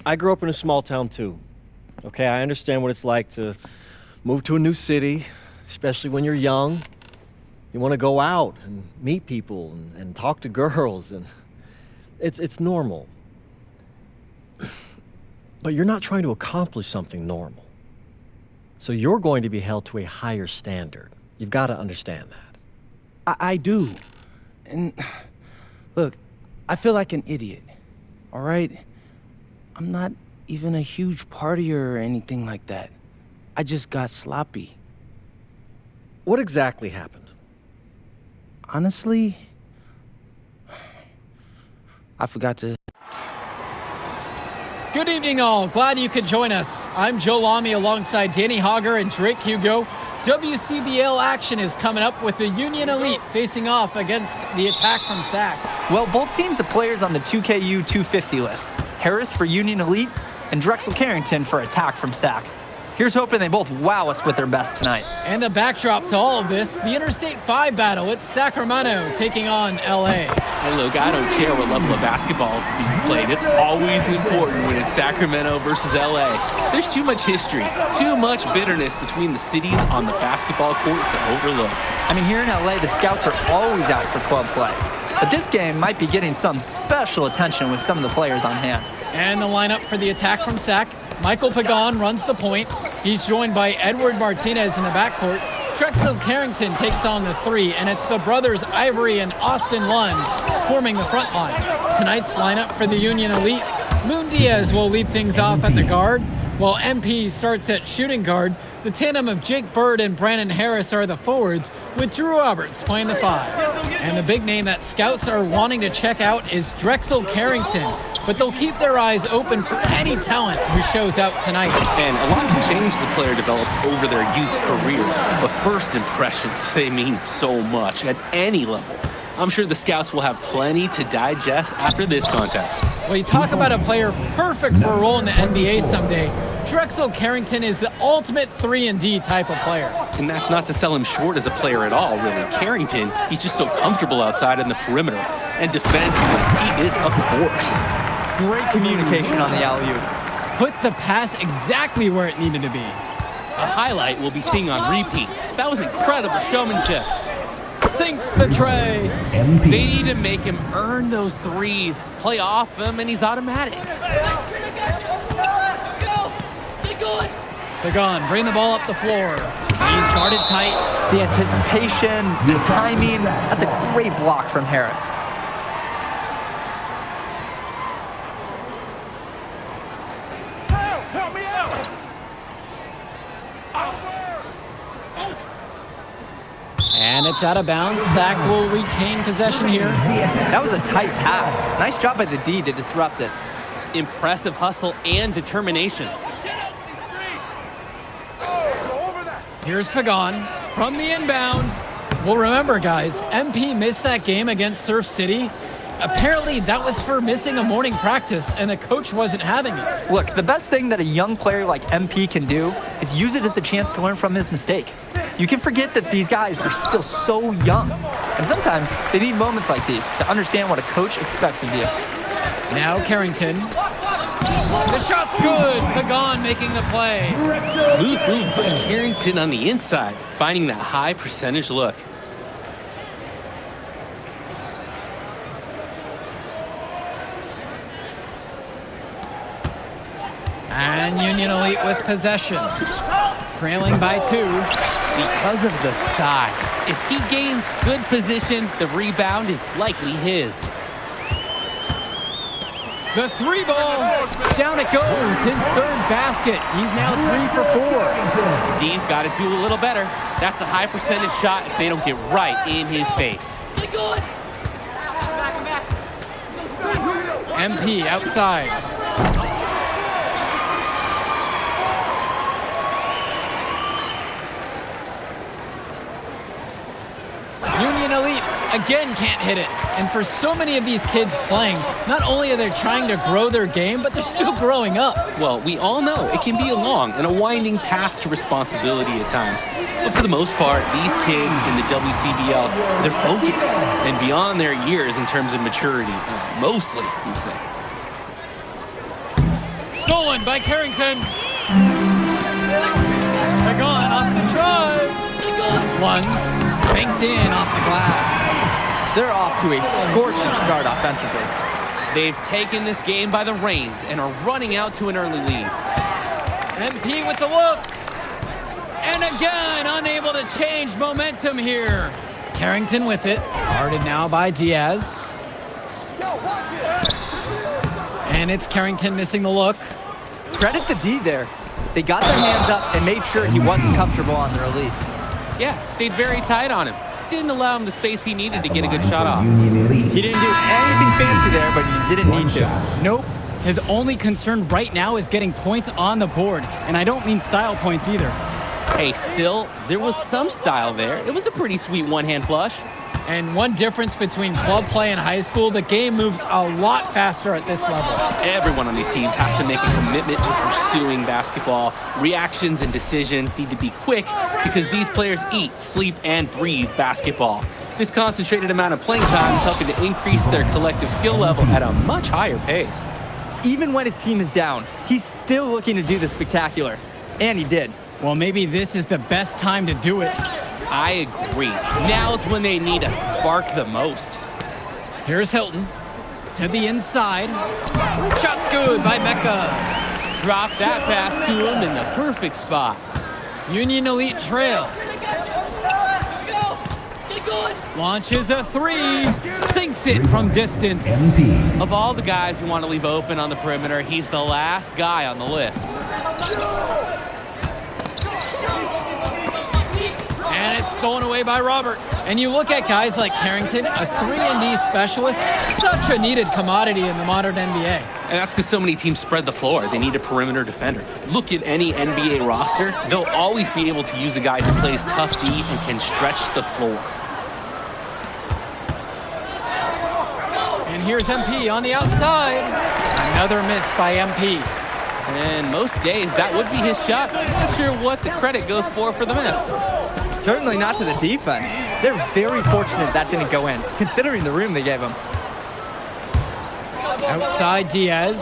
I grew up in a small town too. Okay, I understand what it's like to move to a new city, especially when you're young. You want to go out and meet people and talk to girls, and it's normal. But you're not trying to accomplish something normal. So you're going to be held to a higher standard. You've got to understand that. I do. And look, I feel like an idiot, all right? I'm not even a huge partier or anything like that. I just got sloppy. What exactly happened? Honestly, I forgot to... Good evening, all. Glad you could join us. I'm Joe Lamy alongside Danny Hogger and Drake Hugo. WCBL action is coming up with the Union Elite facing off against the Attack from SAC. Well, both teams have players on the 2KU 250 list. Harris for Union Elite and Drexel Carrington for Attack from SAC. Here's hoping they both wow us with their best tonight. And the backdrop to all of this, the Interstate 5 battle. It's Sacramento taking on LA. Hey, look, I don't care what level of basketball is being played. It's always important when it's Sacramento versus LA. There's too much history, too much bitterness between the cities on the basketball court to overlook. I mean, here in LA, the scouts are always out for club play. But this game might be getting some special attention with some of the players on hand. And the lineup for the Attack from SAC. Michael Pagan runs the point. He's joined by Edward Martinez in the backcourt. Drexel Carrington takes on the three, and it's the brothers Ivory and Austin Lund forming the front line. Tonight's lineup for the Union Elite. Moon Diaz will lead things off at the guard, while MP starts at shooting guard. The tandem of Jake Bird and Brandon Harris are the forwards, with Drew Roberts playing the five. And the big name that scouts are wanting to check out is Drexel Carrington, but they'll keep their eyes open for any talent who shows out tonight. And a lot can change as the player develops over their youth career, but first impressions, they mean so much at any level. I'm sure the scouts will have plenty to digest after this contest. Well, you talk about a player perfect for a role in the NBA someday. Drexel Carrington is the ultimate 3-and-D type of player. And that's not to sell him short as a player at all, really. Carrington, he's just so comfortable outside in the perimeter. And defensively, he is a force. Great communication on the alley-oop. Put the pass exactly where it needed to be. A highlight we'll be seeing on repeat. That was incredible showmanship. Sinks the tray. They need to make him earn those threes, play off him, and he's automatic. Pagan, bring the ball up the floor. He's guarded tight. The anticipation, the timing, that's a great block from Harris. And it's out of bounds. SAC will retain possession here. That was a tight pass. Nice job by the D to disrupt it. Impressive hustle and determination. Here's Pagan from the inbound. Well, remember, guys, MP missed that game against Surf City. Apparently, that was for missing a morning practice, and the coach wasn't having it. Look, the best thing that a young player like MP can do is use it as a chance to learn from his mistake. You can forget that these guys are still so young. And sometimes they need moments like these to understand what a coach expects of you. Now Carrington. The shot's good. Pagan making the play. Smooth move by Carrington on the inside, finding that high percentage look. And Union Elite with possession. Trailing by 2. Because of the size, if he gains good position, the rebound is likely his. The three ball, down it goes, his third basket. He's now 3 for 4. D's got to do a little better. That's a high percentage shot if they don't get right in his face. MP outside. Union Elite again can't hit it. And for so many of these kids playing, not only are they trying to grow their game, but they're still growing up. Well, we all know it can be a long and a winding path to responsibility at times. But for the most part, these kids in the WCBL, they're focused and beyond their years in terms of maturity. Mostly, you'd say. Stolen by Carrington. Pagan off the drive. Lunge, banked in off the glass. They're off to a scorching start offensively. They've taken this game by the reins and are running out to an early lead. MP with the look. And again, unable to change momentum here. Carrington with it. Guarded now by Diaz. And it's Carrington missing the look. Credit the D there. They got their hands up and made sure he wasn't comfortable on the release. Yeah, stayed very tight on him. Didn't allow him the space he needed to get a good shot off. He didn't do anything fancy there, but he didn't need to. Nope. His only concern right now is getting points on the board. And I don't mean style points either. Hey, still, there was some style there. It was a pretty sweet one-hand flush. And one difference between club play and high school, the game moves a lot faster at this level. Everyone on these teams has to make a commitment to pursuing basketball. Reactions and decisions need to be quick because these players eat, sleep, and breathe basketball. This concentrated amount of playing time is helping to increase their collective skill level at a much higher pace. Even when his team is down, he's still looking to do the spectacular. And he did. Well, maybe this is the best time to do it. I agree. Now's when they need a spark the most. Here's Hilton to the inside. Shot's good by Mecca. Drop that pass to him in the perfect spot. Union Elite trail. Launches a three. Sinks it from distance. Of all the guys who want to leave open on the perimeter, he's the last guy on the list. And it's stolen away by Robert. And you look at guys like Carrington, a 3-and-D specialist, such a needed commodity in the modern NBA. And that's because so many teams spread the floor. They need a perimeter defender. Look at any NBA roster. They'll always be able to use a guy who plays tough D and can stretch the floor. And here's MP on the outside. Another miss by MP. And most days, that would be his shot. Not sure what the credit goes for the miss. Certainly not to the defense. They're very fortunate that didn't go in, considering the room they gave him. Outside Diaz.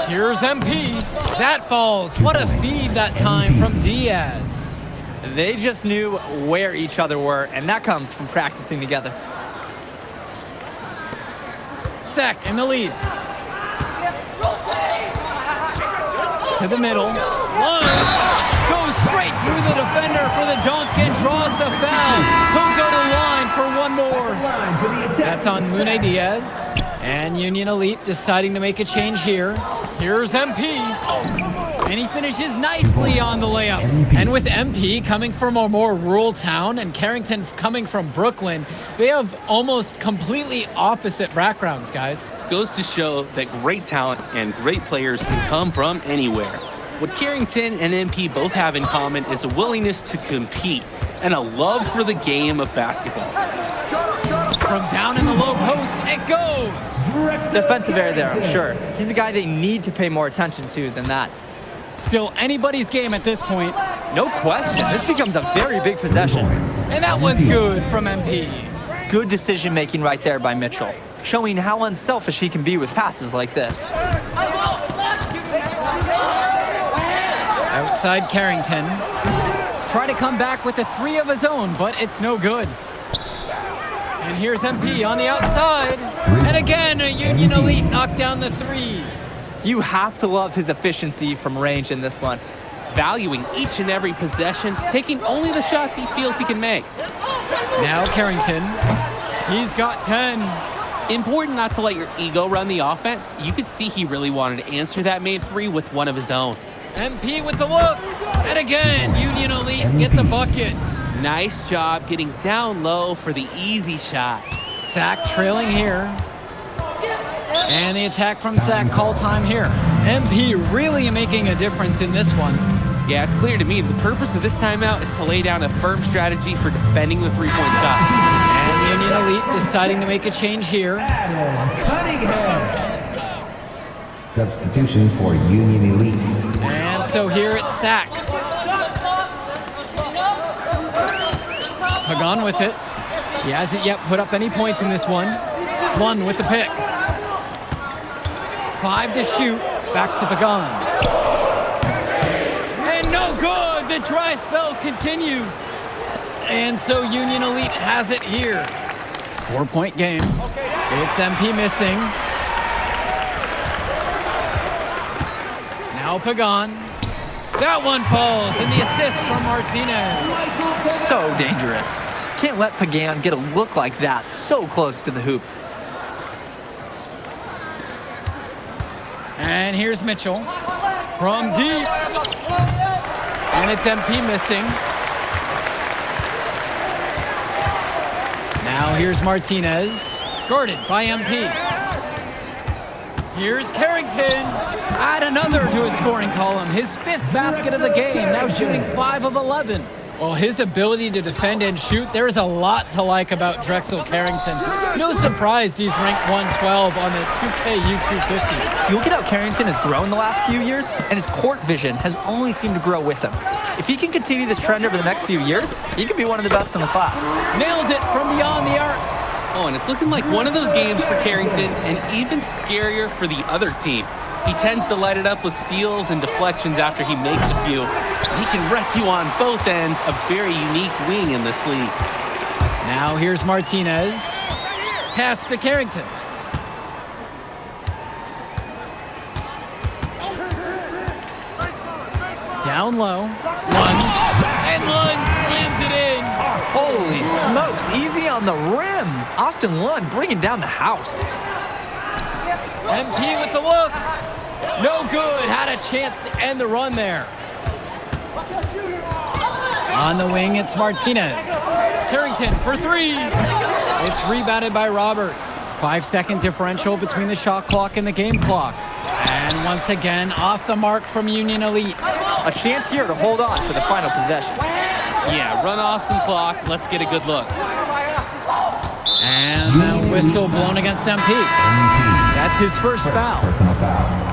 Here's MP. That falls. What a feed that time from Diaz. They just knew where each other were, and that comes from practicing together. Sack in the lead. To the middle. One. Goes straight through the defender for the dunk and draws the foul. He'll go to line for one more. That's on Mune Diaz. And Union Elite deciding to make a change here. Here's MP. And he finishes nicely on the layup. And with MP coming from a more rural town and Carrington coming from Brooklyn, they have almost completely opposite backgrounds, guys. Goes to show that great talent and great players can come from anywhere. What Carrington and MP both have in common is a willingness to compete and a love for the game of basketball. From down in the low post, it goes. Defensive error there, I'm sure. He's a guy they need to pay more attention to than that. Still anybody's game at this point. No question. This becomes a very big possession. And that one's good from MP. Good decision making right there by Mitchell, showing how unselfish he can be with passes like this. Outside Carrington. Try to come back with a three of his own, but it's no good. And here's MP on the outside. And again, a Union Elite knocked down the three. You have to love his efficiency from range in this one. Valuing each and every possession, taking only the shots he feels he can make. Now Carrington. He's got 10. Important not to let your ego run the offense. You could see he really wanted to answer that made three with one of his own. MP with the look. And again, Union Elite get the bucket. Nice job getting down low for the easy shot. Sack trailing here. And the attack from Sack, call time here. MP really making a difference in this one. Yeah, it's clear to me the purpose of this timeout is to lay down a firm strategy for defending the three-point shot. And Union Elite deciding to make a change here. Cunningham. Substitution for Union Elite. And so here it's Sack. Pagan with it. He hasn't yet put up any points in this one. Lund with the pick. 5 to shoot. Back to Pagan. And no good. The dry spell continues. And so Union Elite has it here. 4-point game. It's MP missing. Now Pagan. That one falls, and the assist from Martinez. So dangerous. Can't let Pagan get a look like that so close to the hoop. And here's Mitchell from deep. And it's MP missing. Now here's Martinez, guarded by MP. Here's Carrington. Add another to his scoring column. His 5th basket of the game, now shooting 5 of 11. Well, his ability to defend and shoot, there's a lot to like about Drexel Carrington. No surprise he's ranked 112 on the 2K U250. You look at how Carrington has grown the last few years, and his court vision has only seemed to grow with him. If he can continue this trend over the next few years, he could be one of the best in the class. Nails it from beyond the arc. Oh, and it's looking like one of those games for Carrington, and even scarier for the other team. He tends to light it up with steals and deflections after he makes a few. He can wreck you on both ends, a very unique wing in this league. Now here's Martinez. Pass to Carrington. Down low. Lunge. And Lund slams it in. Holy smokes, easy on the rim. Austin Lund bringing down the house. MP with the look. No good. Had a chance to end the run there. On the wing, it's Martinez. Carrington for 3. It's rebounded by Robert. 5-second differential between the shot clock and the game clock. And once again, off the mark from Union Elite. A chance here to hold on for the final possession. Yeah, run off some clock. Let's get a good look. And the whistle blown against MP. That's his first foul. Personal foul.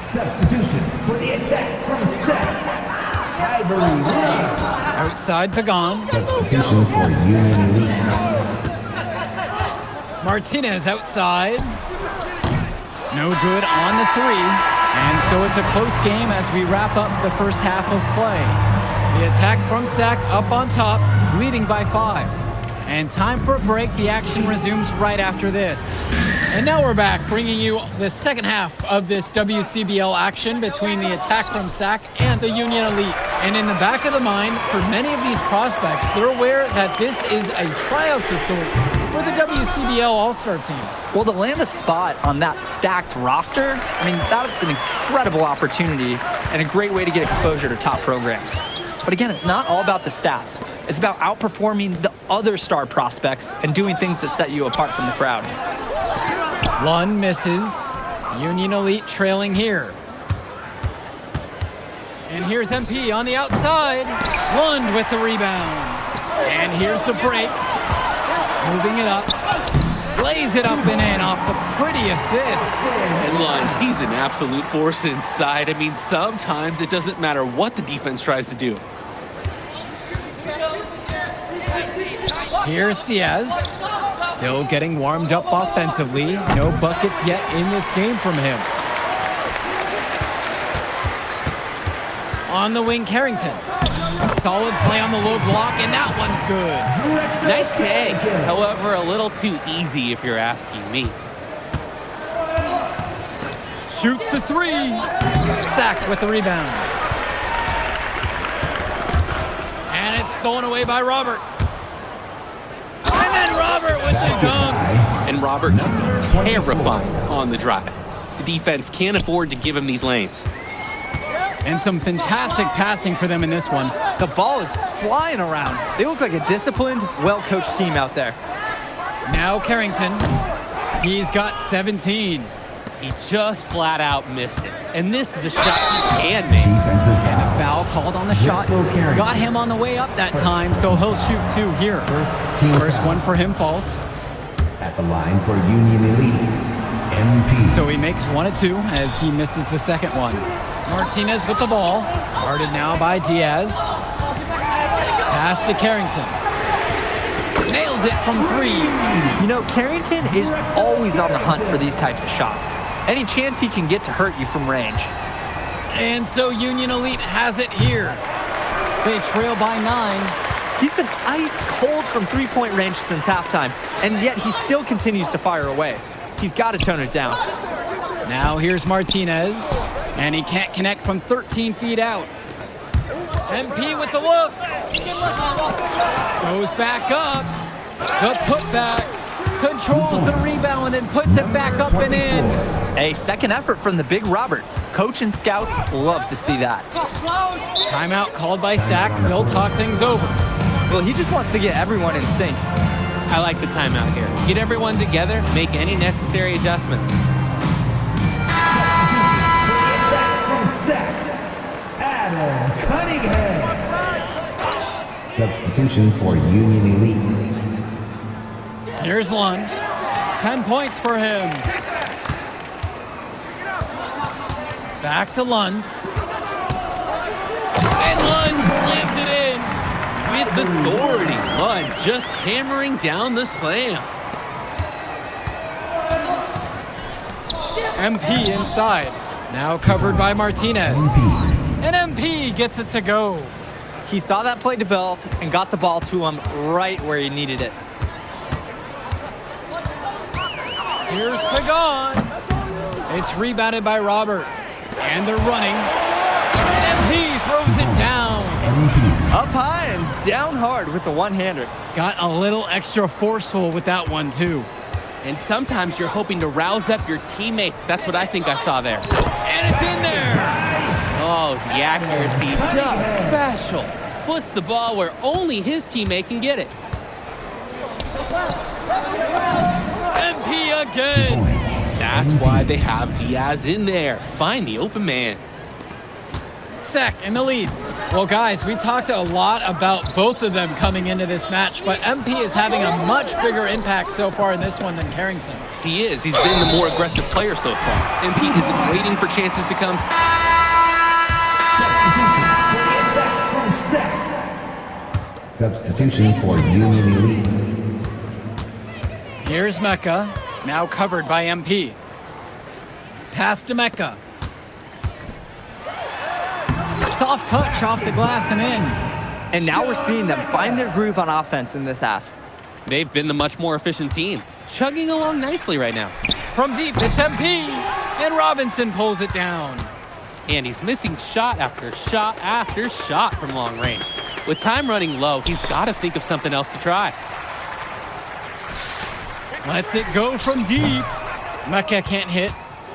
Substitution for the attack from Seth. Ivory Lee. Outside Pagan. Substitution for Union Elite. Martinez outside. No good on the 3. And so it's a close game as we wrap up the first half of play. The attack from Sac up on top, leading by 5. And time for a break. The action resumes right after this. And now we're back, bringing you the second half of this WCBL action between the attack from Sac and the Union Elite. And in the back of the mind, for many of these prospects, they're aware that this is a tryout of sorts for the WCBL All-Star team. Well, to land a spot on that stacked roster, I mean, that's an incredible opportunity and a great way to get exposure to top programs. But again, it's not all about the stats. It's about outperforming the other star prospects and doing things that set you apart from the crowd. Lund misses. Union Elite trailing here. And here's MP on the outside. Lund with the rebound. And here's the break. Moving it up. Lays it up and in off the pretty assist. And Lund, he's an absolute force inside. I mean, sometimes it doesn't matter what the defense tries to do. Here's Diaz. Still getting warmed up offensively. No buckets yet in this game from him. On the wing, Carrington. Solid play on the low block, and that one's good. Nice tag. However, a little too easy if you're asking me. Shoots the 3. Sack with the rebound. And it's stolen away by Robert. And then Robert with the dunk. And Robert can be terrifying on the drive. The defense can't afford to give him these lanes. And some fantastic passing for them in this one. The ball is flying around. They look like a disciplined, well-coached team out there. Now Carrington. He's got 17. He just flat out missed it. And this is a shot he can make. Defensive And a foul. foul called on the shot. Got him on the way up that time, so he'll shoot 2 here. First one for him falls. At the line for Union Elite, MP. So he makes 1 of 2 as he misses the second one. Martinez with the ball. Guarded now by Diaz. Pass to Carrington. Nails it from 3. You know, Carrington is always on the hunt for these types of shots. Any chance he can get to hurt you from range. And so Union Elite has it here. They trail by 9. He's been ice cold from three-point range since halftime, and yet he still continues to fire away. He's got to tone it down. Now here's Martinez, and he can't connect from 13 feet out. MP with the look. Goes back up. The putback. Controls the rebound and puts it back up and in. A second effort from the big Robert. Coach and scouts love to see that. Timeout called by Sack. They'll talk things over. Well, he just wants to get everyone in sync. I like the timeout here. Get everyone together, make any necessary adjustments. Adam Cunningham. Substitution for Union Elite. Here's Lund. 10 points for him. Back to Lund. And Lund slams it in. With authority, Lund just hammering down the slam. MP inside. Now covered by Martinez. And MP gets it to go. He saw that play develop and got the ball to him right where he needed it. Here's Pagan. It's rebounded by Robert. And they're running. MP throws it down. Up high and down hard with the one-hander. Got a little extra forceful with that one, too. And sometimes you're hoping to rouse up your teammates. That's what I think I saw there. And it's in there. Oh, the accuracy, just special. Puts the ball where only his teammate can get it. MP again. That's why they have Diaz in there. Find the open man. Sack in the lead. Well, guys, we talked a lot about both of them coming into this match, but MP is having a much bigger impact so far in this one than Carrington. He is. He's been the more aggressive player so far. MP isn't waiting for chances to come. Substitution for Union Elite. Here's Mecca, now covered by MP. Pass to Mecca. Soft touch off the glass and in. And now we're seeing them find their groove on offense in this half. They've been the much more efficient team. Chugging along nicely right now. From deep, it's MP. And Robinson pulls it down. And he's missing shot after shot after shot from long range. With time running low, he's got to think of something else to try. Lets it go from deep. Mecca can't hit.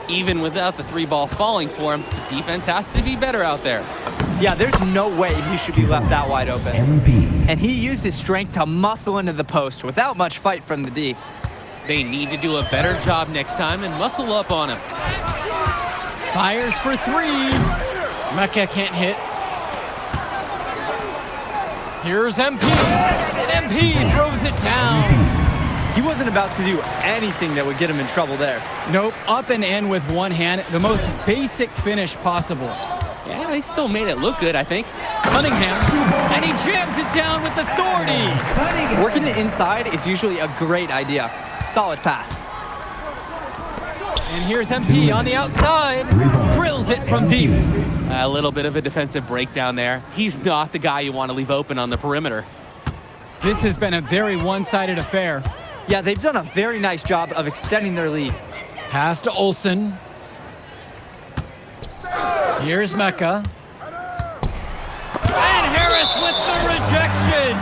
Even without the three ball falling for him, the defense has to be better out there. Yeah, there's no way he should be left that wide open. MP. And he used his strength to muscle into the post without much fight from the D. They need to do a better job next time and muscle up on him. Fires for three. Mecca can't hit. Here's MP. And MP throws it down. He wasn't about to do anything that would get him in trouble there. Nope, up and in with one hand. The most basic finish possible. Yeah, they still made it look good, I think. Cunningham, and he jams it down with authority. Working it inside is usually a great idea. Solid pass. And here's MP on the outside. Drills it from deep. A little bit of a defensive breakdown there. He's not the guy you want to leave open on the perimeter. This has been a very one-sided affair. Yeah, they've done a very nice job of extending their lead. Pass to Olsen. Here's Mecca. And Harris with the rejection.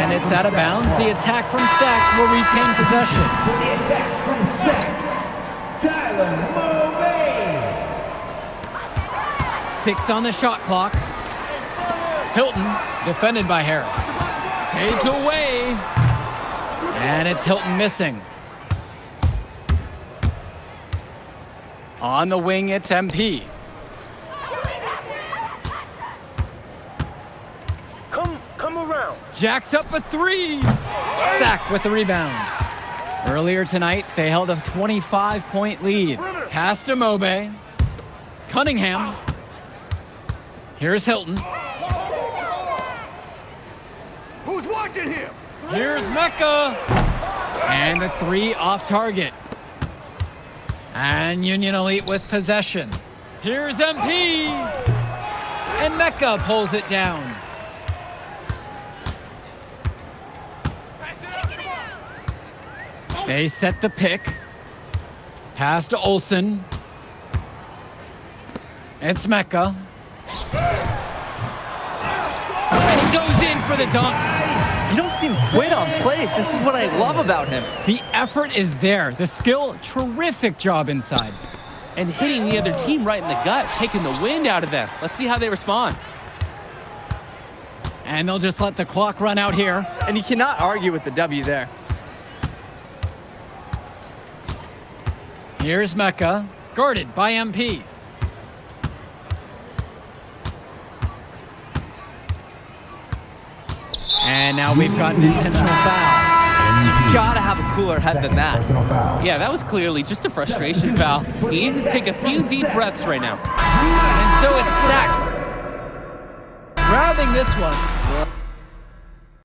And it's out of bounds. The attack from Sack will retain possession. For the attack from Sack, Tyler Moe. 6 on the shot clock. Hilton, defended by Harris. Fades away. And it's Hilton missing. On the wing, it's MP. Come around. Jacks up a three. Sack with the rebound. Earlier tonight, they held a 25-point lead. Pass to Mobe. Cunningham. Here's Hilton. Who's watching here? Here's Mecca. And the three off target. And Union Elite with possession. Here's MP. And Mecca pulls it down. They set the pick. Pass to Olsen. It's Mecca. And he goes in for the dunk. You don't see him quit on plays. This is what I love about him. The effort is there. The skill, terrific job inside. And hitting the other team right in the gut, taking the wind out of them. Let's see how they respond. And they'll just let the clock run out here. And you cannot argue with the W there. Here's Mecca, guarded by MP. And now we've got an intentional foul. You gotta have a cooler head than that. Personal foul. Yeah, that was clearly just a frustration foul. He needs to take a few deep breaths right now. And so it's Sack. Grabbing this one.